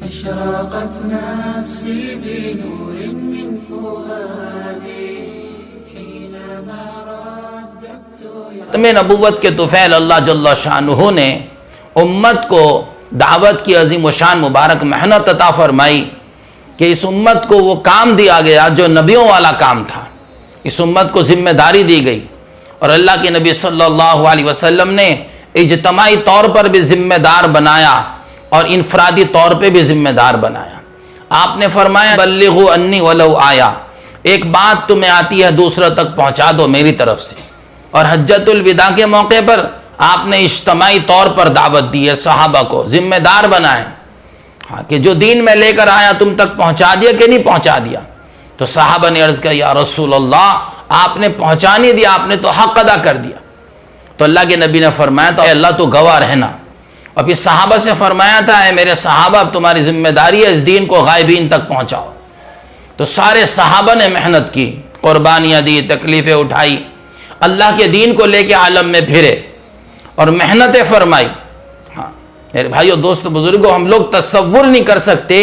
أشرقت نفسي بنور من فؤادي حينما رددت ختم نبوت کے طفیل اللہ جل شانہ نے امت کو دعوت کی عظیم و شان مبارک محنت عطا فرمائی کہ اس امت کو وہ کام دیا گیا جو نبیوں والا کام تھا. اس امت کو ذمہ داری دی گئی اور اللہ کے نبی صلی اللہ علیہ وسلم نے اجتماعی طور پر بھی ذمہ دار بنایا اور انفرادی طور پہ بھی ذمہ دار بنایا. آپ نے فرمایا بلغوا انی ولو آیا، ایک بات تمہیں آتی ہے دوسروں تک پہنچا دو میری طرف سے. اور حجۃ الوداع کے موقع پر آپ نے اجتماعی طور پر دعوت دی ہے، صحابہ کو ذمہ دار بنائے کہ جو دین میں لے کر آیا تم تک پہنچا دیا کہ نہیں پہنچا دیا. تو صحابہ نے عرض کیا یا رسول اللہ آپ نے پہنچا نہیں دیا، آپ نے تو حق ادا کر دیا. تو اللہ کے نبی نے فرمایا تو اے اللہ تو گواہ رہنا. اور پھر صحابہ سے فرمایا تھا اے میرے صحابہ اب تمہاری ذمہ داری ہے اس دین کو غائبین تک پہنچاؤ. تو سارے صحابہ نے محنت کی، قربانیاں دی، تکلیفیں اٹھائی، اللہ کے دین کو لے کے عالم میں پھرے اور محنتیں فرمائی. ہاں میرے بھائیو دوستو بزرگوں، ہم لوگ تصور نہیں کر سکتے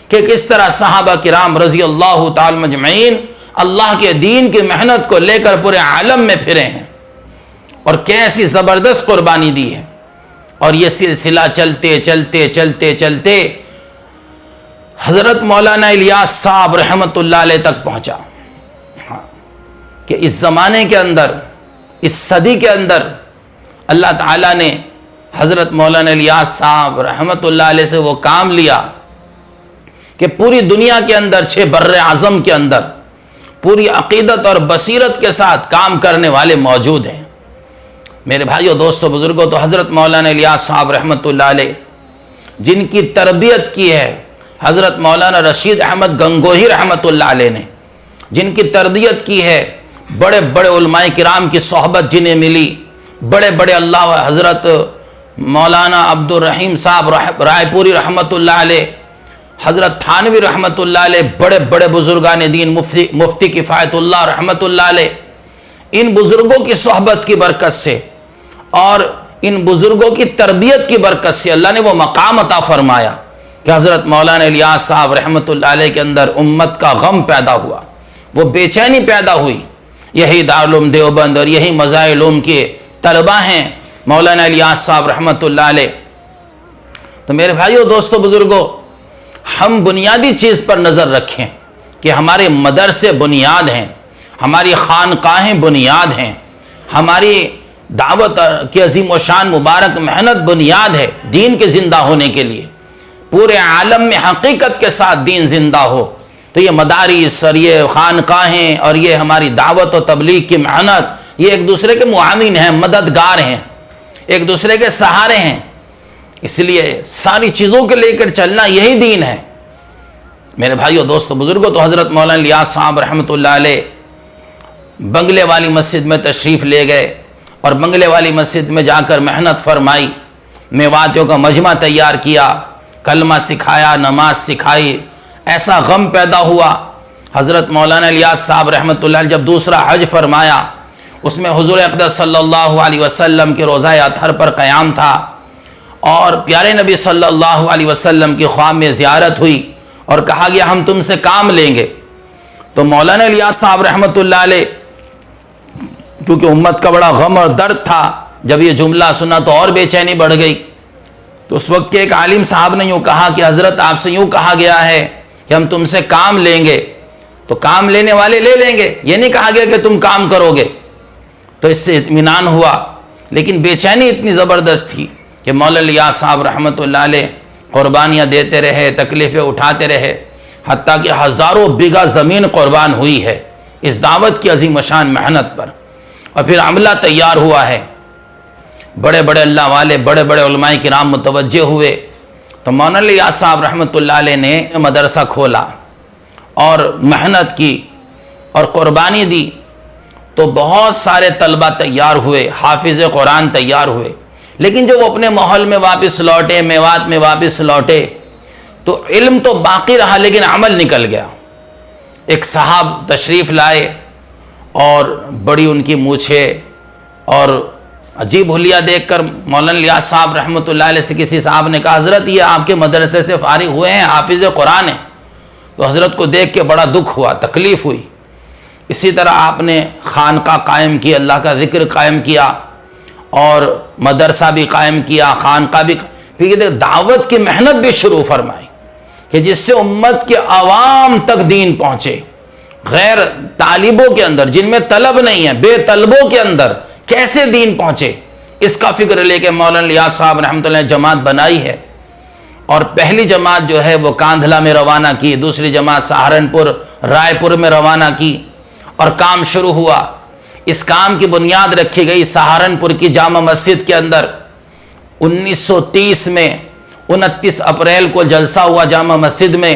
کہ کس طرح صحابہ کرام رضی اللہ تعالی مجمعین اللہ کے دین کی محنت کو لے کر پورے عالم میں پھرے ہیں اور کیسی زبردست قربانی دی ہے. اور یہ سلسلہ چلتے چلتے چلتے چلتے حضرت مولانا الیاس صاحب رحمت اللہ علیہ تک پہنچا. ہاں کہ اس زمانے کے اندر، اس صدی کے اندر اللہ تعالیٰ نے حضرت مولانا الیاس صاحب رحمت اللہ علیہ سے وہ کام لیا کہ پوری دنیا کے اندر 6 بر اعظم کے اندر پوری عقیدت اور بصیرت کے ساتھ کام کرنے والے موجود ہیں. میرے بھائیو دوستو بزرگوں، تو حضرت مولانا الیاس صاحب رحمت اللہ علیہ جن کی تربیت کی ہے حضرت مولانا رشید احمد گنگوہی رحمت اللہ علیہ نے، جن کی تربیت کی ہے بڑے بڑے علماء کرام کی صحبت جنہیں ملی، بڑے بڑے اللہ حضرت مولانا عبد الرحیم صاحب رائے پوری رحمت اللہ علیہ، حضرت تھانوی رحمت اللہ علیہ، بڑے بڑے بزرگان دین، مفتی کفایت اللہ رحمت اللہ علیہ. ان بزرگوں کی صحبت کی برکت سے اور ان بزرگوں کی تربیت کی برکت سے اللہ نے وہ مقام عطا فرمایا کہ حضرت مولانا الیاس صاحب رحمت اللہ علیہ کے اندر امت کا غم پیدا ہوا، وہ بے چینی پیدا ہوئی. یہی دارالعلوم دیوبند اور یہی مظاہر علوم کے طلبہ ہیں مولانا الیاس صاحب رحمت اللہ علیہ. تو میرے بھائیو دوستو بزرگوں، ہم بنیادی چیز پر نظر رکھیں کہ ہمارے مدرسے بنیاد ہیں، ہماری خانقاہیں بنیاد ہیں، ہماری دعوت کی عظیم و شان مبارک محنت بنیاد ہے دین کے زندہ ہونے کے لیے. پورے عالم میں حقیقت کے ساتھ دین زندہ ہو تو یہ مدارس اور یہ خانقاہیں اور یہ ہماری دعوت و تبلیغ کی محنت یہ ایک دوسرے کے معاون ہیں، مددگار ہیں، ایک دوسرے کے سہارے ہیں. اس لیے ساری چیزوں کے لے کر چلنا یہی دین ہے. میرے بھائیو دوستو بزرگوں، تو حضرت مولانا الیاس صاحب رحمت اللہ علیہ بنگلے والی مسجد میں تشریف لے گئے اور بنگلے والی مسجد میں جا کر محنت فرمائی، میواتیوں کا مجمع تیار کیا، کلمہ سکھایا، نماز سکھائی. ایسا غم پیدا ہوا. حضرت مولانا الیاس صاحب رحمت اللہ علیہ جب دوسرا حج فرمایا اس میں حضور اقدس صلی اللہ علیہ وسلم کے روزہ اطہر پر قیام تھا اور پیارے نبی صلی اللہ علیہ وسلم کی خواب میں زیارت ہوئی اور کہا گیا ہم تم سے کام لیں گے. تو مولانا الیاس صاحب رحمت اللہ علیہ کیونکہ امت کا بڑا غم اور درد تھا، جب یہ جملہ سنا تو اور بے چینی بڑھ گئی. تو اس وقت کے ایک عالم صاحب نے یوں کہا کہ حضرت آپ سے یوں کہا گیا ہے کہ ہم تم سے کام لیں گے، تو کام لینے والے لے لیں گے، یہ نہیں کہا گیا کہ تم کام کرو گے. تو اس سے اطمینان ہوا، لیکن بے چینی اتنی زبردست تھی کہ مولانا الیاس صاحب رحمت اللہ علیہ قربانیاں دیتے رہے، تکلیفیں اٹھاتے رہے، حتیٰ کہ ہزاروں بیگھہ زمین قربان ہوئی ہے اس دعوت کی عظیم شان محنت پر. اور پھر عملہ تیار ہوا ہے، بڑے بڑے اللہ والے، بڑے بڑے علماء کرام متوجہ ہوئے. تو مولانا الیاس صاحب رحمت اللہ علیہ نے مدرسہ کھولا اور محنت کی اور قربانی دی. تو بہت سارے طلبہ تیار ہوئے، حافظ قرآن تیار ہوئے. لیکن جو وہ اپنے ماحول میں واپس لوٹے، میوات میں واپس لوٹے، تو علم تو باقی رہا لیکن عمل نکل گیا. ایک صاحب تشریف لائے اور بڑی ان کی مونچھیں اور عجیب حلیہ دیکھ کر مولانا الیاس صاحب رحمۃ اللہ علیہ سے کسی صاحب نے کہا حضرت یہ آپ کے مدرسے سے فارغ ہوئے ہیں، حافظ قرآن ہیں۔ تو حضرت کو دیکھ کے بڑا دکھ ہوا، تکلیف ہوئی۔ اسی طرح آپ نے خانقاہ قائم کی، اللہ کا ذکر قائم کیا، اور مدرسہ بھی قائم کیا، خانقاہ بھی، پھر یہ دعوت کی محنت بھی شروع فرمائی کہ جس سے امت کے عوام تک دین پہنچے، غیر طالبوں کے اندر، جن میں طلب نہیں ہے، بے طلبوں کے اندر کیسے دین پہنچے، اس کا فکر لے کے مولانا الیاس صاحب رحمۃ اللہ نے جماعت بنائی ہے۔ اور پہلی جماعت جو ہے وہ کاندھلا میں روانہ کی، دوسری جماعت سہارنپور رائے پور میں روانہ کی، اور کام شروع ہوا۔ اس کام کی بنیاد رکھی گئی سہارنپور کی جامع مسجد کے اندر۔ 1930 میں 29 اپریل کو جلسہ ہوا، جامع مسجد میں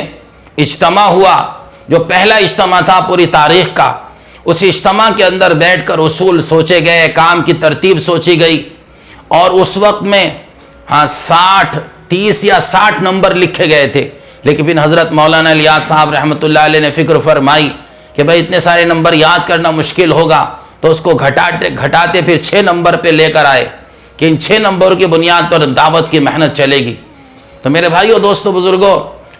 اجتماع ہوا، جو پہلا اجتماع تھا پوری تاریخ کا۔ اس اجتماع کے اندر بیٹھ کر اصول سوچے گئے، کام کی ترتیب سوچی گئی، اور اس وقت میں 30 یا 60 نمبر لکھے گئے تھے، لیکن پھر حضرت مولانا الیاس صاحب رحمۃ اللہ علیہ نے فکر فرمائی کہ بھائی اتنے سارے نمبر یاد کرنا مشکل ہوگا، تو اس کو گھٹاتے پھر 6 نمبر پہ لے کر آئے کہ ان 6 نمبروں کی بنیاد پر دعوت کی محنت چلے گی۔ تو میرے بھائیوں، دوستو، بزرگوں،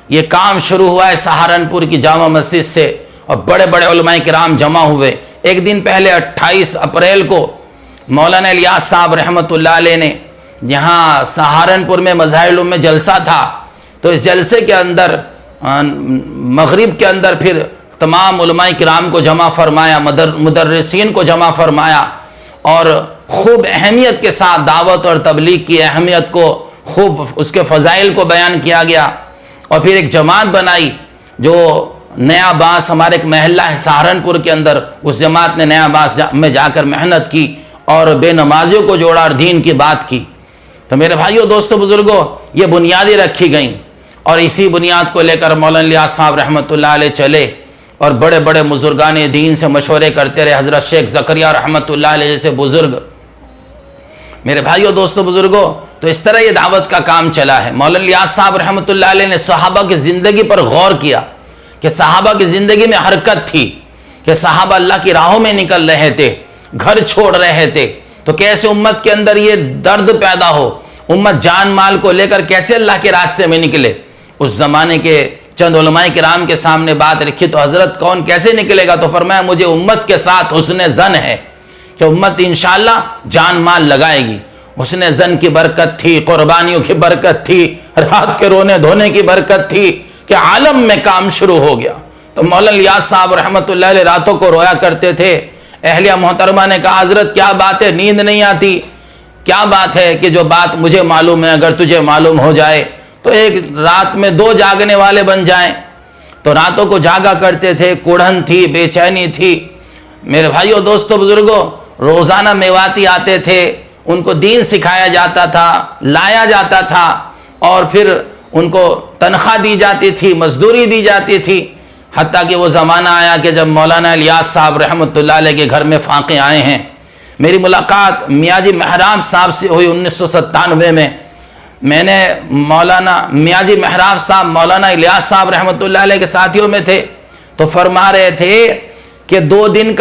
یہ کام شروع ہوا ہے سہارنپور کی جامع مسجد سے، اور بڑے بڑے علماء کرام جمع ہوئے۔ ایک دن پہلے 28 اپریل کو مولانا الیاس صاحب رحمۃ اللہ علیہ نے جہاں سہارنپور میں مظاہر العلوم میں جلسہ تھا، تو اس جلسے کے اندر مغرب کے اندر پھر تمام علماء کرام کو جمع فرمایا، مدرسین کو جمع فرمایا، اور خوب اہمیت کے ساتھ دعوت اور تبلیغ کی اہمیت کو، خوب اس کے فضائل کو بیان کیا گیا۔ اور پھر ایک جماعت بنائی، جو نیا باس ہمارے ایک محلہ ہے سہارنپور کے اندر، اس جماعت نے نیا باس میں جا کر محنت کی اور بے نمازیوں کو جوڑا اور دین کی بات کی۔ تو میرے بھائیوں، دوستو، بزرگوں، یہ بنیادیں رکھی گئیں، اور اسی بنیاد کو لے کر مولانا الیاس صاحب رحمۃ اللہ علیہ چلے، اور بڑے بڑے بزرگان دین سے مشورے کرتے رہے، حضرت شیخ زکریا رحمۃ اللہ علیہ جیسے بزرگ۔ میرے بھائیوں، دوستو، بزرگوں، تو اس طرح یہ دعوت کا کام چلا ہے۔ مولانا الیاس صاحب رحمۃ اللہ علیہ نے صحابہ کی زندگی پر غور کیا کہ صحابہ کی زندگی میں حرکت تھی، کہ صحابہ اللہ کی راہوں میں نکل رہے تھے، گھر چھوڑ رہے تھے، تو کیسے امت کے اندر یہ درد پیدا ہو، امت جان مال کو لے کر کیسے اللہ کے راستے میں نکلے۔ اس زمانے کے چند علماء کرام کے سامنے بات رکھی، تو حضرت کون کیسے نکلے گا؟ تو فرمایا مجھے امت کے ساتھ حسن ظن ہے کہ امت انشاءاللہ جان مال لگائے گی۔ حسن ظن کی برکت تھی، قربانیوں کی برکت تھی، رات کے رونے دھونے کی برکت تھی کہ عالم میں کام شروع ہو گیا۔ تو مولانا الیاس صاحب رحمۃ اللہ علیہ راتوں کو رویا کرتے تھے۔ اہلیہ محترمہ نے کہا حضرت کیا بات ہے، نیند نہیں آتی؟ کیا بات ہے کہ جو بات مجھے معلوم ہے اگر تجھے معلوم ہو جائے تو ایک رات میں 2 جاگنے والے بن جائیں۔ تو راتوں کو جاگا کرتے تھے، کوڑھن تھی، بے چینی تھی۔ میرے بھائیوں، دوستو، بزرگوں، روزانہ میواتی آتے تھے، ان کو دین سکھایا جاتا تھا، لایا جاتا تھا، اور پھر ان کو تنخواہ دی جاتی تھی، مزدوری دی جاتی تھی، حتیٰ کہ وہ زمانہ آیا کہ جب مولانا الیاس صاحب رحمۃ اللہ علیہ کے گھر میں فاقے آئے ہیں۔ میری ملاقات میاں جی محراب صاحب سے ہوئی 1997 میں۔ میں نے مولانا میاں جی محراب صاحب مولانا الیاس صاحب رحمۃ اللہ علیہ کے ساتھیوں میں تھے، تو فرما رہے تھے کہ 2 دن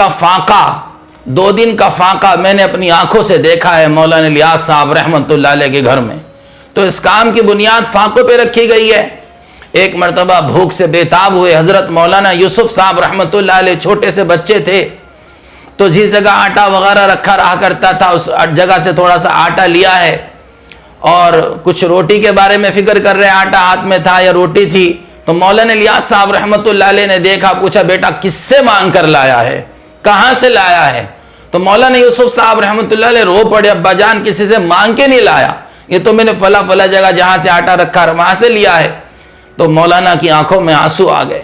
کا فاقہ میں نے اپنی آنکھوں سے دیکھا ہے مولانا الیاس صاحب رحمۃ اللہ علیہ کے گھر میں۔ تو اس کام کی بنیاد فاقوں پہ رکھی گئی ہے۔ ایک مرتبہ بھوک سے بےتاب ہوئے حضرت مولانا یوسف صاحب رحمۃ اللہ علیہ، چھوٹے سے بچے تھے، تو جس جگہ آٹا وغیرہ رکھا رہا کرتا تھا اس جگہ سے تھوڑا سا آٹا لیا ہے، اور کچھ روٹی کے بارے میں فکر کر رہے، آٹا ہاتھ میں تھا یا روٹی تھی۔ تو مولانا الیاس صاحب رحمۃ اللہ علیہ نے دیکھا، پوچھا بیٹا کس سے مانگ کر لایا ہے، کہاں سے لایا ہے؟ تو مولانا یوسف صاحب رحمۃ اللہ علیہ رو پڑے، ابا جان کسی سے مانگ کے نہیں لایا، یہ تو میں نے فلاں جگہ جہاں سے آٹا رکھا وہاں سے لیا ہے۔ تو مولانا کی آنکھوں میں آنسو آ گئے،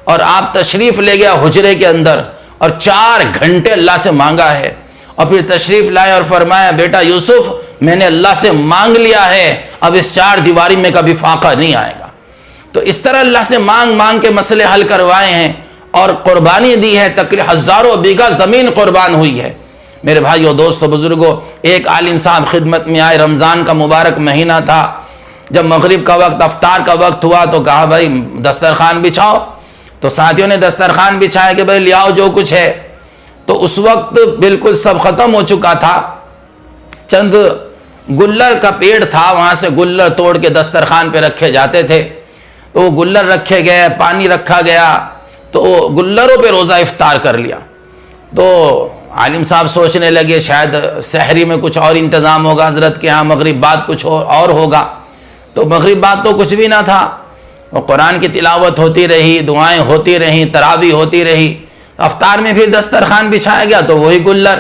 اور آپ تشریف لے گیا حجرے کے اندر، اور 4 گھنٹے اللہ سے مانگا ہے، اور پھر تشریف لائے اور فرمایا بیٹا یوسف میں نے اللہ سے مانگ لیا ہے، اب اس 4 دیواری میں کبھی فاقہ نہیں آئے گا۔ تو اس طرح اللہ سے مانگ کے مسئلے حل کروائے ہیں، اور قربانی دی ہے، تقریباً ہزاروں بیگھہ زمین قربان ہوئی ہے۔ میرے بھائیوں، دوستو، بزرگوں، ایک عالم صاحب خدمت میں آئے، رمضان کا مبارک مہینہ تھا، جب مغرب کا وقت، افطار کا وقت ہوا تو کہا بھائی دسترخوان بچھاؤ۔ تو ساتھیوں نے دسترخوان بچھایا کہ بھائی لیاؤ جو کچھ ہے۔ تو اس وقت بالکل سب ختم ہو چکا تھا، چند گلر کا پیڑ تھا، وہاں سے گلر توڑ کے دسترخوان پہ رکھے جاتے تھے، تو وہ گلر رکھے گئے، پانی رکھا گیا، تو گلروں پہ روزہ افطار کر لیا۔ تو عالم صاحب سوچنے لگے شاید سحری میں کچھ اور انتظام ہوگا حضرت کے ہاں، مغرب بعد کچھ اور ہوگا۔ تو مغرب بعد تو کچھ بھی نہ تھا، اور قرآن کی تلاوت ہوتی رہی، دعائیں ہوتی رہیں، تراویح ہوتی رہی۔ افطار میں پھر دسترخوان بچھایا گیا تو وہی گلر۔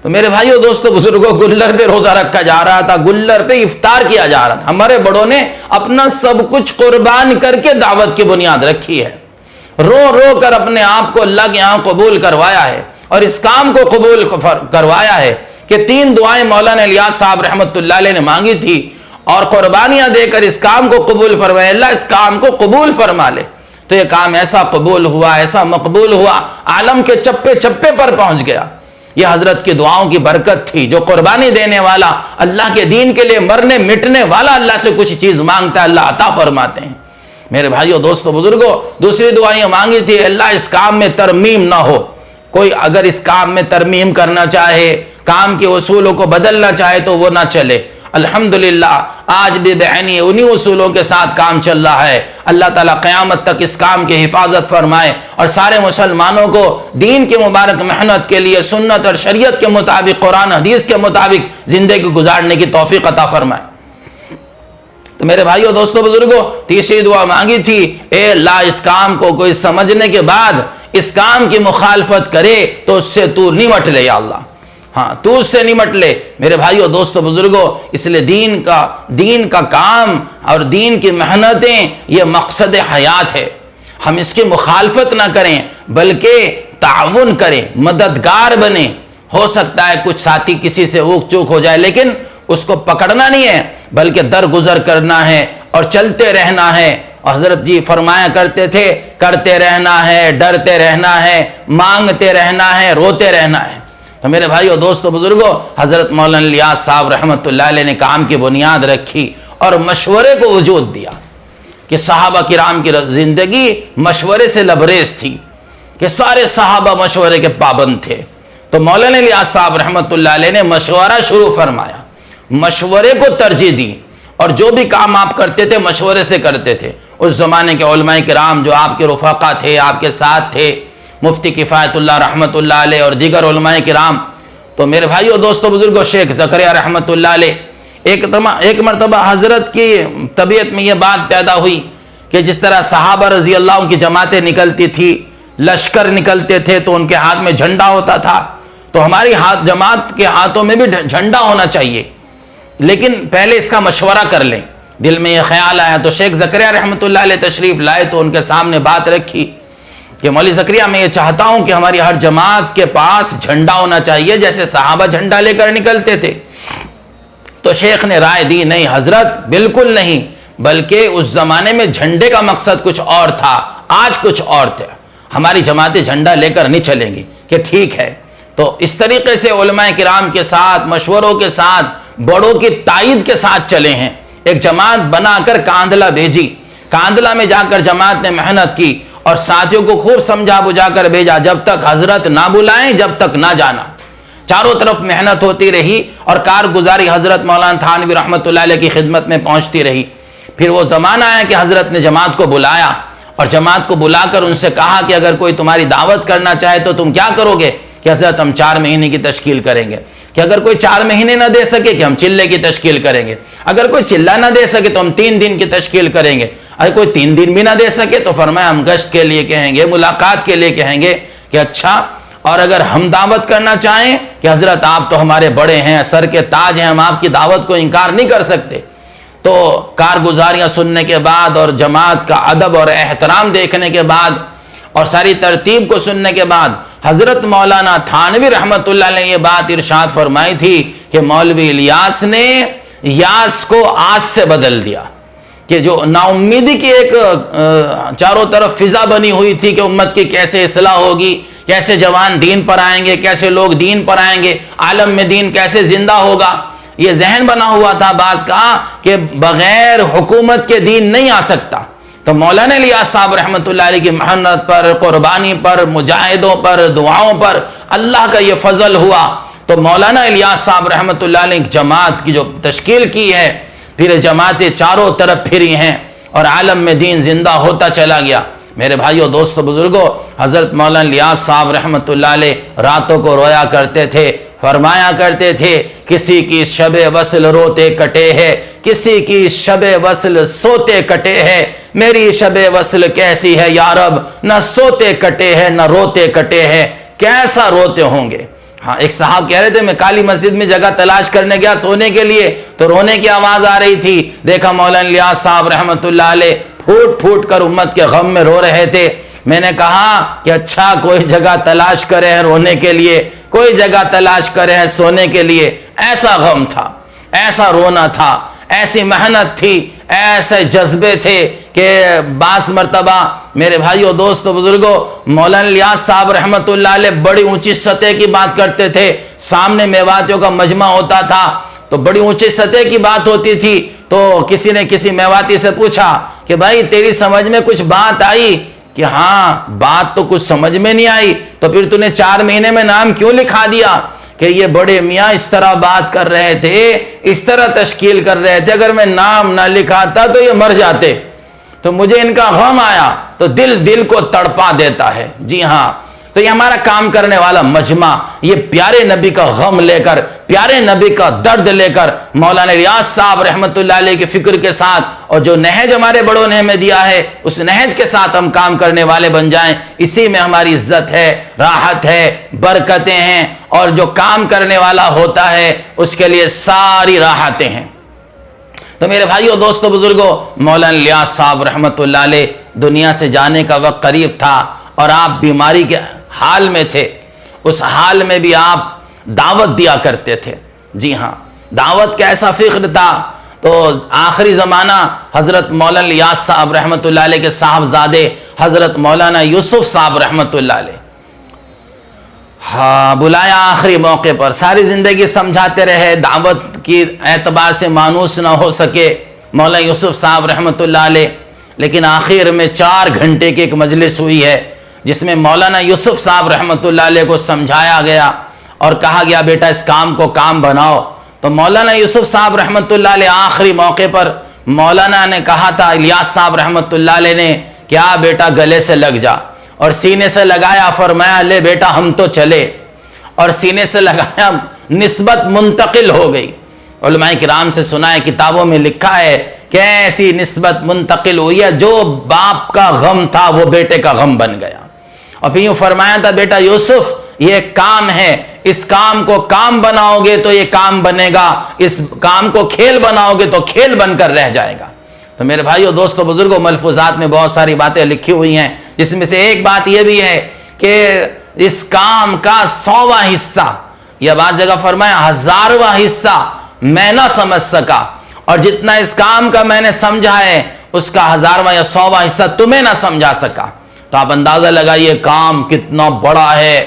تو میرے بھائیو دوستو بزرگوں، گلر پہ روزہ رکھا جا رہا تھا، گلر پہ افطار کیا جا رہا تھا۔ ہمارے بڑوں نے اپنا سب کچھ قربان کر کے دعوت کی بنیاد رکھی ہے، رو رو کر اپنے آپ کو اللہ کے یہاں قبول کروایا ہے، اور اس کام کو قبول کروایا ہے کہ 3 دعائیں مولانا الیاس صاحب رحمۃ اللہ علیہ نے مانگی تھی، اور قربانیاں دے کر اس کام کو قبول فرمائے، اللہ اس کام کو قبول فرما لے۔ تو یہ کام ایسا قبول ہوا، ایسا مقبول ہوا، عالم کے چپے چپے پر پہنچ گیا۔ یہ حضرت کی دعاؤں کی برکت تھی۔ جو قربانی دینے والا، اللہ کے دین کے لیے مرنے مٹنے والا اللہ سے کچھ چیز مانگتا ہے، اللہ عطا فرماتے ہیں۔ میرے بھائیو دوستو بزرگوں، دوسری دعائیں مانگی تھی، اللہ اس کام میں ترمیم نہ ہو، کوئی اگر اس کام میں ترمیم کرنا چاہے، کام کے اصولوں کو بدلنا چاہے تو وہ نہ چلے۔ الحمدللہ آج بھی بعینی انہی اصولوں کے ساتھ کام چل رہا ہے۔ اللہ تعالیٰ قیامت تک اس کام کی حفاظت فرمائے، اور سارے مسلمانوں کو دین کی مبارک محنت کے لیے سنت اور شریعت کے مطابق، قرآن حدیث کے مطابق زندگی گزارنے کی توفیق عطا فرمائے۔ تو میرے بھائیو دوستو بزرگوں، تیسری دعا مانگی تھی، اے اللہ اس کام کو کوئی سمجھنے کے بعد اس کام کی مخالفت کرے تو اس سے تو نمٹ لے یا اللہ، ہاں تو اس سے نمٹ لے۔ میرے بھائیو دوستو بزرگوں، اس لیے دین کا کام اور دین کی محنتیں یہ مقصد حیات ہے۔ ہم اس کی مخالفت نہ کریں بلکہ تعاون کریں، مددگار بنیں۔ ہو سکتا ہے کچھ ساتھی کسی سے اوک چوک ہو جائے، لیکن اس کو پکڑنا نہیں ہے بلکہ درگزر کرنا ہے اور چلتے رہنا ہے۔ اور حضرت جی فرمایا کرتے تھے، کرتے رہنا ہے، ڈرتے رہنا ہے، مانگتے رہنا ہے، روتے رہنا ہے۔ تو میرے بھائیو دوستو بزرگوں، حضرت مولانا الیاس صاحب رحمۃ اللہ علیہ نے کام کی بنیاد رکھی اور مشورے کو وجود دیا، کہ صحابہ کرام کی زندگی مشورے سے لبریز تھی، کہ سارے صحابہ مشورے کے پابند تھے۔ تو مولانا الیاس صاحب رحمۃ اللہ علیہ نے مشورہ شروع فرمایا، مشورے کو ترجیح دی، اور جو بھی کام آپ کرتے تھے مشورے سے کرتے تھے۔ اس زمانے کے علماء کرام جو آپ کے رفقا تھے، آپ کے ساتھ تھے، مفتی کفایت اللہ رحمۃ اللہ علیہ اور دیگر علماء کرام، تو میرے بھائیو دوستو بزرگوں، شیخ زکریا رحمۃ اللہ علیہ، ایک مرتبہ حضرت کی طبیعت میں یہ بات پیدا ہوئی کہ جس طرح صحابہ رضی اللہ عنہ کی جماعتیں نکلتی تھی، لشکر نکلتے تھے تو ان کے ہاتھ میں جھنڈا ہوتا تھا، تو ہماری جماعت کے ہاتھوں میں بھی جھنڈا ہونا چاہیے، لیکن پہلے اس کا مشورہ کر لیں۔ دل میں یہ خیال آیا تو شیخ زکریا رحمۃ اللہ علیہ تشریف لائے، تو ان کے سامنے بات رکھی کہ مولوی زکریا میں یہ چاہتا ہوں کہ ہماری ہر جماعت کے پاس جھنڈا ہونا چاہیے جیسے صحابہ جھنڈا لے کر نکلتے تھے۔ تو شیخ نے رائے دی، نہیں حضرت بالکل نہیں، بلکہ اس زمانے میں جھنڈے کا مقصد کچھ اور تھا، آج کچھ اور تھا، ہماری جماعتیں جھنڈا لے کر نہیں چلیں گی، کہ ٹھیک ہے۔ تو اس طریقے سے علماء کرام کے ساتھ، مشوروں کے ساتھ، بڑوں کی تائید کے ساتھ چلے ہیں۔ ایک جماعت بنا کر کاندلہ بھیجی، کاندلہ میں جا کر جماعت نے محنت کی اور ساتھیوں کو خوب سمجھا بجھا کر بھیجا، جب تک حضرت نہ بلائیں جب تک نہ جانا۔ چاروں طرف محنت ہوتی رہی اور کارگزاری حضرت مولانا تھانوی رحمۃ اللہ علیہ کی خدمت میں پہنچتی رہی۔ پھر وہ زمانہ آیا کہ حضرت نے جماعت کو بلایا، اور جماعت کو بلا کر ان سے کہا کہ اگر کوئی تمہاری دعوت کرنا چاہے تو تم کیا کرو گے؟ کہ حضرت ہم 4 مہینے کی تشکیل کریں گے، کہ اگر کوئی 4 مہینے نہ دے سکے کہ ہم چلے کی تشکیل کریں گے، اگر کوئی چلہ نہ دے سکے تو ہم 3 دن کی تشکیل کریں گے، اگر کوئی 3 دن بھی نہ دے سکے تو فرمایا ہم گشت کے لیے کہیں گے، ملاقات کے لیے کہیں گے کہ اچھا، اور اگر ہم دعوت کرنا چاہیں کہ حضرت آپ تو ہمارے بڑے ہیں، سر کے تاج ہیں، ہم آپ کی دعوت کو انکار نہیں کر سکتے۔ تو کارگزاریاں سننے کے بعد اور جماعت کا ادب اور احترام دیکھنے کے بعد اور ساری ترتیب کو سننے کے بعد حضرت مولانا تھانوی رحمۃ اللہ علیہ نے یہ بات ارشاد فرمائی تھی کہ مولوی الیاس نے یاس کو آس سے بدل دیا، کہ جو نا امیدی کی ایک چاروں طرف فضا بنی ہوئی تھی کہ امت کی کیسے اصلاح ہوگی، کیسے جوان دین پر آئیں گے، کیسے لوگ دین پر آئیں گے، عالم میں دین کیسے زندہ ہوگا، یہ ذہن بنا ہوا تھا بعض کا کہ بغیر حکومت کے دین نہیں آ سکتا۔ تو مولانا الیاس صاحب رحمۃ اللہ علیہ کی محنت پر، قربانی پر، مجاہدوں پر، دعاؤں پر اللہ کا یہ فضل ہوا تو مولانا الیاس صاحب رحمۃ اللہ علیہ ایک جماعت کی جو تشکیل کی ہے، پھر جماعتیں چاروں طرف پھری ہیں اور عالم میں دین زندہ ہوتا چلا گیا۔ میرے بھائیوں، دوستو، بزرگوں، حضرت مولانا الیاس صاحب رحمۃ اللہ علیہ راتوں کو رویا کرتے تھے، فرمایا کرتے تھے، کسی کی شب وصل روتے کٹے ہے، کسی کی شب وصل سوتے کٹے ہے، میری شب وصل کیسی ہے یا رب، نہ سوتے کٹے ہے نہ روتے کٹے ہے، کیسا روتے ہوں گے۔ ہاں، ایک صاحب کہہ رہے تھے، میں کالی مسجد میں جگہ تلاش کرنے گیا سونے کے لیے تو رونے کی آواز آ رہی تھی، دیکھا مولانا الیاس صاحب رحمۃ اللہ علیہ پھوٹ پھوٹ کر امت کے غم میں رو رہے تھے۔ میں نے کہا کہ اچھا، کوئی جگہ تلاش کرے ہیں رونے کے لیے، کوئی جگہ تلاش کرے ہیں سونے کے لیے۔ ایسا غم تھا، ایسا رونا تھا، ایسی محنت تھی، ایسے جذبے تھے کہ بعض مرتبہ میرے بھائیوں، دوستو، بزرگوں، مولانا الیاس صاحب رحمۃ اللہ علیہ بڑی اونچی سطح کی بات کرتے تھے۔ سامنے میواتیوں کا مجمع ہوتا تھا تو بڑی اونچی سطح کی بات ہوتی تھی، تو کسی نے کسی میواتی سے پوچھا کہ بھائی تیری سمجھ میں کچھ بات آئی؟ کہ ہاں، بات تو کچھ سمجھ میں نہیں آئی، تو پھر تو نے 4 مہینے میں نام کیوں لکھا دیا؟ کہ یہ بڑے میاں اس طرح بات کر رہے تھے، اس طرح تشکیل کر رہے تھے، اگر میں نام نہ لکھاتا تو یہ مر جاتے، تو مجھے ان کا غم آیا، تو دل کو تڑپا دیتا ہے۔ جی ہاں، تو یہ ہمارا کام کرنے والا مجمع، یہ پیارے نبی کا غم لے کر، پیارے نبی کا درد لے کر، مولانا الیاس صاحب رحمۃ اللہ علیہ کی فکر کے ساتھ، اور جو نہج ہمارے بڑوں نے ہمیں دیا ہے اس نہج کے ساتھ ہم کام کرنے والے بن جائیں۔ اسی میں ہماری عزت ہے، راحت ہے، برکتیں ہیں، اور جو کام کرنے والا ہوتا ہے اس کے لیے ساری راحتیں ہیں۔ تو میرے بھائیوں، دوستو، بزرگوں، مولانا الیاس صاحب رحمۃ اللہ علیہ دنیا سے جانے کا وقت قریب تھا اور آپ بیماری کے حال میں تھے۔ اس حال میں بھی آپ دعوت دیا کرتے تھے۔ جی ہاں، دعوت کا ایسا فکر تھا۔ تو آخری زمانہ حضرت مولانا الیاس صاحب رحمۃ اللہ علیہ کے صاحبزادے حضرت مولانا یوسف صاحب رحمۃ اللہ علیہ، ہاں، بلایا آخری موقع پر، ساری زندگی سمجھاتے رہے، دعوت کی اعتبار سے مانوس نہ ہو سکے مولانا یوسف صاحب رحمۃ اللہ علیہ، لیکن آخر میں 4 گھنٹے کی ایک مجلس ہوئی ہے جس میں مولانا یوسف صاحب رحمۃ اللہ علیہ کو سمجھایا گیا اور کہا گیا بیٹا اس کام کو کام بناؤ۔ تو مولانا یوسف صاحب رحمۃ اللہ علیہ آخری موقع پر مولانا نے کہا تھا، الیاس صاحب رحمۃ اللہ علیہ نے، کیا بیٹا گلے سے لگ جا، اور سینے سے لگایا، فرمایا لے بیٹا ہم تو چلے، اور سینے سے لگایا، نسبت منتقل ہو گئی۔ علماء کرام سے سنا ہے، کتابوں میں لکھا ہے کہ ایسی نسبت منتقل ہوئی ہے، جو باپ کا غم تھا وہ بیٹے کا غم بن گیا۔ اور پھر یوں فرمایا تھا، بیٹا یوسف یہ کام ہے، اس کام کو کام بناؤ گے تو یہ کام بنے گا، اس کام کو کھیل بناؤ گے تو کھیل بن کر رہ جائے گا۔ تو میرے بھائیو، دوستو، بزرگوں، ملفوظات میں بہت ساری باتیں لکھی ہوئی ہیں، جس میں سے ایک بات یہ بھی ہے کہ اس کام کا 100واں حصہ، یا بعض جگہ فرمایا 1000واں حصہ میں نہ سمجھ سکا، اور جتنا اس کام کا میں نے سمجھا ہے اس کا 1000واں یا 100واں حصہ تمہیں نہ سمجھا سکا۔ تو آپ اندازہ لگائیے کام کتنا بڑا ہے،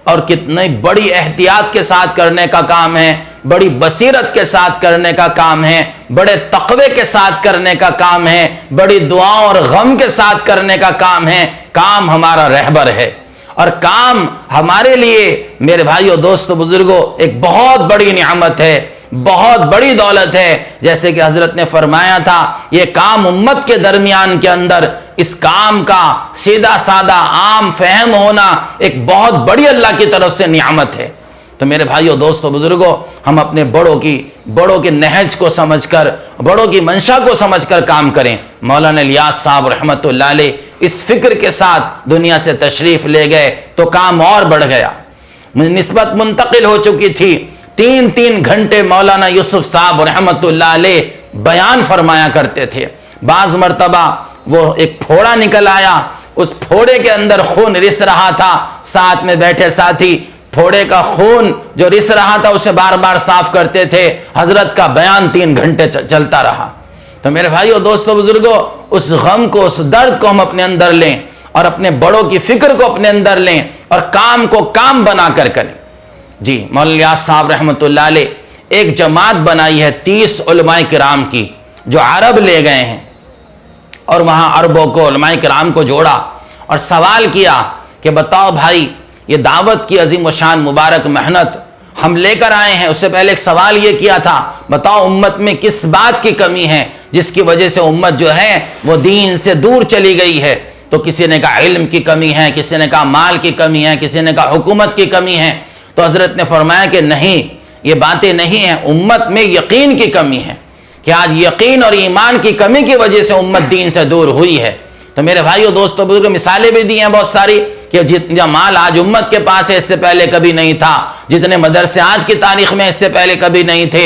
اور کتنی بڑی احتیاط کے ساتھ کرنے کا کام ہے، بڑی بصیرت کے ساتھ کرنے کا کام ہے، بڑے تقوی کے ساتھ کرنے کا کام ہے، بڑی دعاؤں اور غم کے ساتھ کرنے کا کام ہے۔ کام ہمارا رہبر ہے، اور کام ہمارے لیے میرے بھائیوں، دوستو، بزرگوں، ایک بہت بڑی نعمت ہے، بہت بڑی دولت ہے۔ جیسے کہ حضرت نے فرمایا تھا، یہ کام امت کے درمیان کے اندر اس کام کا سیدھا سادہ عام فہم ہونا ایک بہت بڑی اللہ کی طرف سے نعمت ہے۔ تو میرے بھائیوں، دوستو، بزرگوں، ہم اپنے بڑوں کے نہج کو سمجھ کر، بڑوں کی منشا کو سمجھ کر کام کریں۔ مولانا الیاس صاحب رحمۃ اللہ علیہ اس فکر کے ساتھ دنیا سے تشریف لے گئے تو کام اور بڑھ گیا، نسبت منتقل ہو چکی تھی۔ 3 گھنٹے مولانا یوسف صاحب رحمۃ اللہ علیہ بیان فرمایا کرتے تھے۔ بعض مرتبہ وہ ایک پھوڑا نکل آیا، اس پھوڑے کے اندر خون رس رہا تھا، ساتھ میں بیٹھے ساتھی پھوڑے کا خون جو رس رہا تھا اسے بار بار صاف کرتے تھے۔ حضرت کا بیان 3 گھنٹے چلتا رہا۔ تو میرے بھائیو، دوستو، بزرگوں، اس غم کو، اس درد کو ہم اپنے اندر لیں، اور اپنے بڑوں کی فکر کو اپنے اندر لیں، اور کام کو کام بنا کر کریں۔ جی، مولانا الیاس صاحب رحمۃ اللہ علیہ ایک جماعت بنائی ہے 30 علماء کرام کی، جو عرب لے گئے ہیں، اور وہاں عربوں کو، علماء کرام کو جوڑا اور سوال کیا کہ بتاؤ بھائی، یہ دعوت کی عظیم و شان مبارک محنت ہم لے کر آئے ہیں، اس سے پہلے ایک سوال یہ کیا تھا، بتاؤ امت میں کس بات کی کمی ہے جس کی وجہ سے امت جو ہے وہ دین سے دور چلی گئی ہے؟ تو کسی نے کہا علم کی کمی ہے، کسی نے کہا مال کی کمی ہے، کسی نے کہا حکومت کی کمی ہے۔ تو حضرت نے فرمایا کہ نہیں، یہ باتیں نہیں ہیں، امت میں یقین کی کمی ہے، کہ آج یقین اور ایمان کی کمی کی وجہ سے امت دین سے دور ہوئی ہے۔ تو میرے بھائیو دوستو بزرگ، مثالیں بھی دی ہیں بہت ساری کہ جتنا مال آج امت کے پاس ہے اس سے پہلے کبھی نہیں تھا، جتنے مدرسے آج کی تاریخ میں اس سے پہلے کبھی نہیں تھے،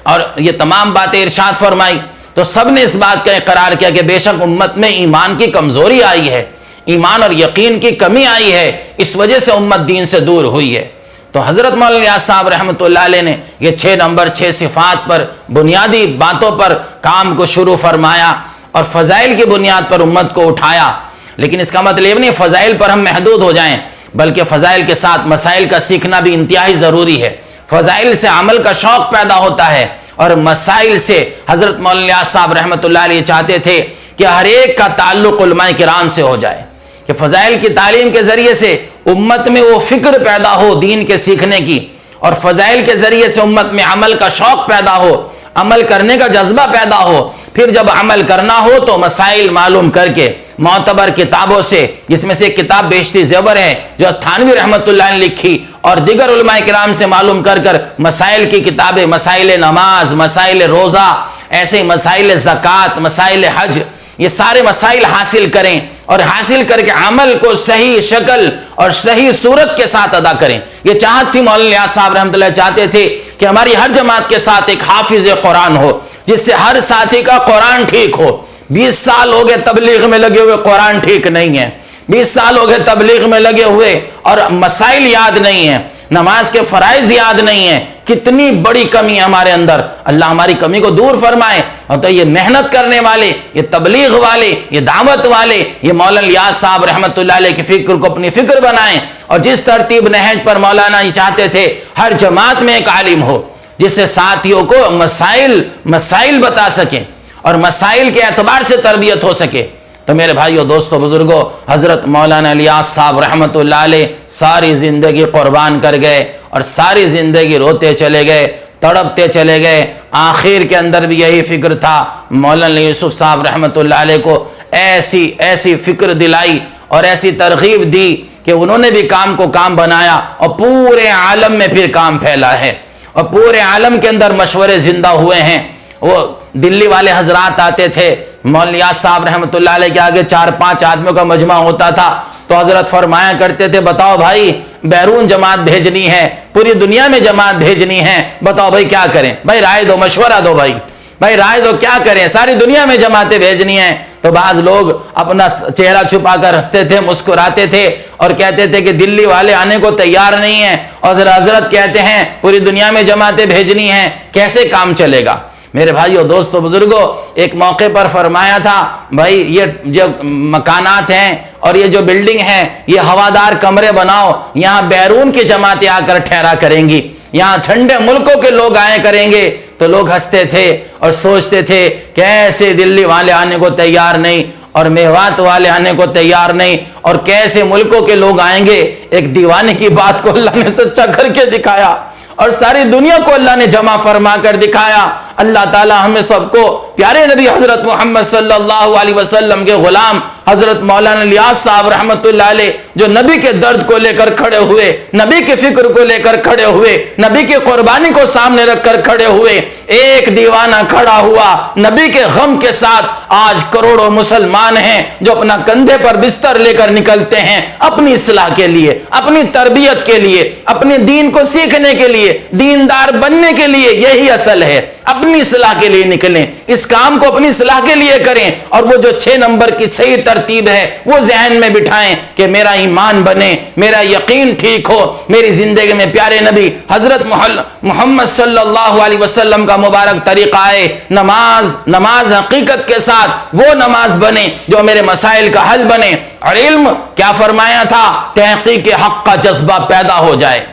اور یہ تمام باتیں ارشاد فرمائی۔ تو سب نے اس بات کا اقرار کیا کہ بے شک امت میں ایمان کی کمزوری آئی ہے، ایمان اور یقین کی کمی آئی ہے، اس وجہ سے امت دین سے دور ہوئی ہے۔ تو حضرت مولانا الیاس صاحب رحمۃ اللہ علیہ نے یہ 6 نمبر 6 صفات پر بنیادی باتوں پر کام کو شروع فرمایا اور فضائل کی بنیاد پر امت کو اٹھایا۔ لیکن اس کا مطلب نہیں فضائل پر ہم محدود ہو جائیں، بلکہ فضائل کے ساتھ مسائل کا سیکھنا بھی انتہائی ضروری ہے۔ فضائل سے عمل کا شوق پیدا ہوتا ہے، اور مسائل سے حضرت مولانا الیاس صاحب رحمۃ اللہ علیہ چاہتے تھے کہ ہر ایک کا تعلق علماء کرام سے ہو جائے، کہ فضائل کی تعلیم کے ذریعے سے امت میں وہ فکر پیدا ہو دین کے سیکھنے کی، اور فضائل کے ذریعے سے امت میں عمل کا شوق پیدا ہو، عمل کرنے کا جذبہ پیدا ہو۔ پھر جب عمل کرنا ہو تو مسائل معلوم کر کے معتبر کتابوں سے، جس میں سے ایک کتاب بیشتی زیور ہے جو تھانوی رحمۃ اللہ نے لکھی، اور دیگر علماء کرام سے معلوم کر کر مسائل کی کتابیں، مسائل نماز، مسائل روزہ، ایسے مسائل زکوٰۃ، مسائل حج، یہ سارے مسائل حاصل کریں، اور حاصل کر کے عمل کو صحیح شکل اور صحیح صورت کے ساتھ ادا کریں۔ یہ چاہت تھی مولانا الیاس صاحب رحمۃ اللہ چاہتے تھے کہ ہماری ہر جماعت کے ساتھ ایک حافظ قرآن ہو، جس سے ہر ساتھی کا قرآن ٹھیک ہو۔ 20 سال ہو گئے تبلیغ میں لگے ہوئے، قرآن ٹھیک نہیں ہے۔ 20 سال ہو گئے تبلیغ میں لگے ہوئے اور مسائل یاد نہیں ہیں، نماز کے فرائض یاد نہیں ہیں۔ کتنی بڑی کمی ہے ہمارے اندر، اللہ ہماری کمی کو دور فرمائے۔ اور تو یہ محنت کرنے والے، یہ تبلیغ والے، یہ دعوت والے، یہ مولانا الیاس صاحب رحمۃ اللہ علیہ کی فکر کو اپنی فکر بنائیں، اور جس ترتیب نہج پر مولانا یہ چاہتے تھے ہر جماعت میں ایک عالم ہو جس سے ساتھیوں کو مسائل بتا سکیں اور مسائل کے اعتبار سے تربیت ہو سکے۔ تو میرے بھائیو دوستو بزرگوں، حضرت مولانا الیاس صاحب رحمۃ اللہ علیہ ساری زندگی قربان کر گئے، اور ساری زندگی روتے چلے گئے، تڑپتے چلے گئے۔ آخر کے اندر بھی یہی فکر تھا۔ مولانا یوسف صاحب رحمۃ اللہ علیہ کو ایسی فکر دلائی اور ایسی ترغیب دی کہ انہوں نے بھی کام کو کام بنایا، اور پورے عالم میں پھر کام پھیلا ہے، اور پورے عالم کے اندر مشورے زندہ ہوئے ہیں۔ وہ دلی والے حضرات آتے تھے، مولانا الیاس صاحب رحمۃ اللہ علیہ کے آگے 4-5 آدمیوں کا مجمع ہوتا تھا، تو حضرت فرمایا کرتے تھے بتاؤ بھائی بیرون جماعت بھیجنی ہے، پوری دنیا میں جماعت بھیجنی ہے، بتاؤ بھائی کیا کریں؟ بھائی رائے دو، مشورہ دو، بھائی رائے دو، کیا کریں؟ ساری دنیا میں جماعتیں بھیجنی ہیں۔ تو بعض لوگ اپنا چہرہ چھپا کر ہنستے تھے، مسکراتے تھے، اور کہتے تھے کہ دلی والے آنے کو تیار نہیں ہیں، اور حضرت کہتے ہیں پوری دنیا میں جماعتیں بھیجنی ہیں، کیسے کام چلے گا؟ میرے بھائیو دوستو بزرگوں، ایک موقع پر فرمایا تھا بھائی یہ جو مکانات ہیں اور یہ جو بلڈنگ ہیں، یہ ہوادار کمرے بناؤ، یہاں بیرون کی جماعتیں آ کر ٹھہرا کریں گی، یہاں ٹھنڈے ملکوں کے لوگ آئے کریں گے۔ تو لوگ ہنستے تھے اور سوچتے تھے کیسے دلی والے آنے کو تیار نہیں، اور میوات والے آنے کو تیار نہیں، اور کیسے ملکوں کے لوگ آئیں گے۔ ایک دیوانے کی بات کو اللہ نے سچا کر کے دکھایا، اور ساری دنیا کو اللہ نے جمع فرما کر دکھایا۔ اللہ تعالی ہمیں سب کو پیارے نبی حضرت محمد صلی اللہ علیہ وسلم کے غلام حضرت مولانا الیاس صاحب رحمۃ اللہ علیہ، جو نبی کے درد کو لے کر کھڑے ہوئے، نبی کی فکر کو لے کر کھڑے ہوئے، نبی کی قربانی کو سامنے رکھ کر کھڑے ہوئے۔ ایک دیوانہ کھڑا ہوا نبی کے غم کے ساتھ۔ آج کروڑوں مسلمان ہیں جو اپنا کندھے پر بستر لے کر نکلتے ہیں اپنی اصلاح کے لیے، اپنی تربیت کے لیے، اپنے دین کو سیکھنے کے لیے، دیندار بننے کے لیے۔ یہی اصل ہے، اپنی اصلاح کے لیے نکلیں، اس کام کو اپنی اصلاح کے لیے کریں، اور وہ جو 6 نمبر کی صحیح ترتیب ہے وہ ذہن میں بٹھائیں کہ میرا ایمان بنے، میرا یقین ٹھیک ہو، میری زندگی میں پیارے نبی حضرت محمد صلی اللہ علیہ وسلم کا مبارک طریقہ ہے۔ نماز حقیقت کے ساتھ وہ نماز بنے جو میرے مسائل کا حل بنے، اور علم کیا فرمایا تھا؟ تحقیق حق کا جذبہ پیدا ہو جائے۔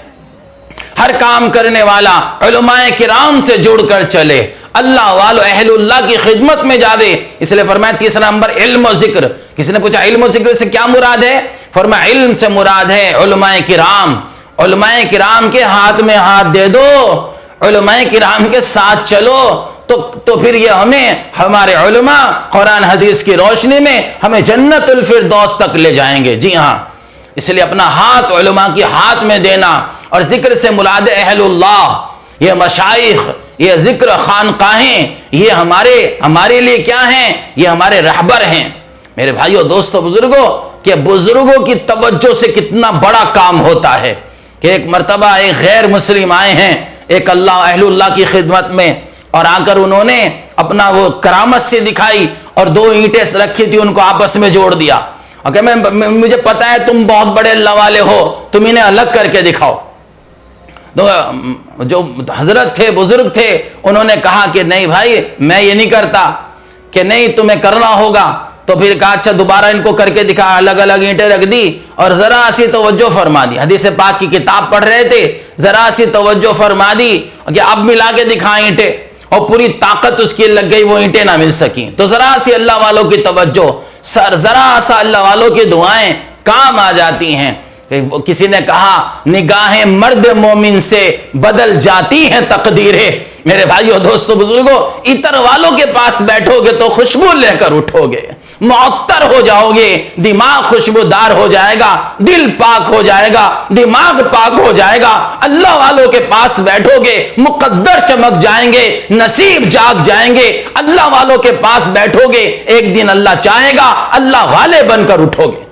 ہر کام کرنے والا علماء کرام سے جڑ کر چلے، اللہ والو اہل اللہ کی خدمت میں جاوے۔ اس لیے فرمایا 3 نمبر علم و ذکر۔ کسی نے پوچھا علم و ذکر سے کیا مراد ہے؟ فرمایا علم سے مراد ہے علماء کرام، علماء کرام کے ہاتھ میں ہاتھ دے دو، علماء کرام کے ساتھ چلو، تو پھر یہ ہمارے علماء قرآن حدیث کی روشنی میں ہمیں جنت الفردوس تک لے جائیں گے۔ جی ہاں، اس لیے اپنا ہاتھ علماء کی ہاتھ میں دینا، اور ذکر سے مراد اہل اللہ، یہ مشائخ، یہ ذکر خانقاہیں، یہ ہمارے لیے کیا ہیں؟ یہ ہمارے رہبر ہیں۔ میرے بھائیوں، دوستو، بزرگوں، کہ بزرگوں کی توجہ سے کتنا بڑا کام ہوتا ہے کہ ایک مرتبہ ایک غیر مسلم آئے ہیں ایک اہل اللہ کی خدمت میں، اور آ کر انہوں نے اپنا وہ کرامت سے دکھائی اور 2 اینٹیں رکھی تھی، ان کو آپس میں جوڑ دیا اور کہ مجھے پتا ہے تم بہت بڑے اللہ والے ہو، تم انہیں الگ کر کے دکھاؤ۔ تو جو حضرت تھے، بزرگ تھے، انہوں نے کہا کہ نہیں بھائی، میں یہ نہیں کرتا، کہ نہیں تمہیں کرنا ہوگا۔ تو پھر کہا اچھا دوبارہ ان کو کر کے دکھا، الگ الگ اینٹیں رکھ دی، اور ذرا سی توجہ فرما دی، حدیث پاک کی کتاب پڑھ رہے تھے، ذرا سی توجہ فرما دی کہ اب ملا کے دکھائیں اینٹیں، اور پوری طاقت اس کی لگ گئی، وہ اینٹیں نہ مل سکیں۔ تو ذرا سی اللہ والوں کی توجہ، ذرا سا اللہ والوں کی دعائیں کام آ جاتی ہیں۔ کسی نے کہا نگاہیں مرد مومن سے بدل جاتی ہیں تقدیریں۔ میرے بھائیوں، دوستو، بزرگوں، عطر والوں کے پاس بیٹھو گے تو خوشبو لے کر اٹھو گے، معطر ہو جاؤ گے، دماغ خوشبودار ہو جائے گا، دل پاک ہو جائے گا، دماغ پاک ہو جائے گا۔ اللہ والوں کے پاس بیٹھو گے، مقدر چمک جائیں گے، نصیب جاگ جائیں گے۔ اللہ والوں کے پاس بیٹھو گے، ایک دن اللہ چاہے گا اللہ والے بن کر اٹھو گے۔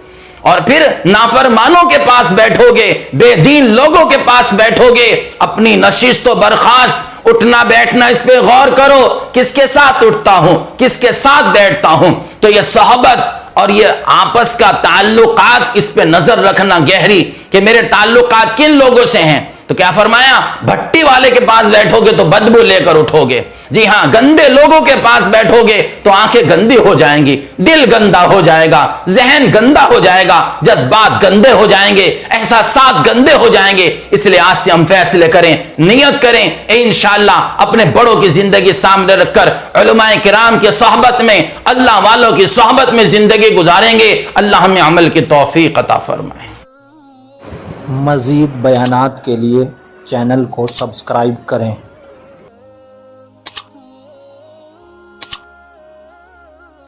اور پھر نافرمانوں کے پاس بیٹھو گے، بے دین لوگوں کے پاس بیٹھو گے، اپنی نشست و برخاست، اٹھنا بیٹھنا، اس پہ غور کرو، کس کے ساتھ اٹھتا ہوں، کس کے ساتھ بیٹھتا ہوں۔ تو یہ صحبت اور یہ آپس کا تعلقات، اس پہ نظر رکھنا گہری کہ میرے تعلقات کن لوگوں سے ہیں۔ تو کیا فرمایا؟ بھٹی والے کے پاس بیٹھو گے تو بدبو لے کر اٹھو گے۔ جی ہاں، گندے لوگوں کے پاس بیٹھو گے تو آنکھیں گندی ہو جائیں گی، دل گندا ہو جائے گا، ذہن گندا ہو جائے گا، جذبات گندے ہو جائیں گے، احساسات گندے ہو جائیں گے۔ اس لیے آج سے ہم فیصلے کریں، نیت کریں، انشاءاللہ اپنے بڑوں کی زندگی سامنے رکھ کر علماء کرام کی صحبت میں، اللہ والوں کی صحبت میں زندگی گزاریں گے۔ اللہ ہمیں عمل کی توفیق عطا فرمائے۔ مزید بیانات کے لیے چینل کو سبسکرائب کریں۔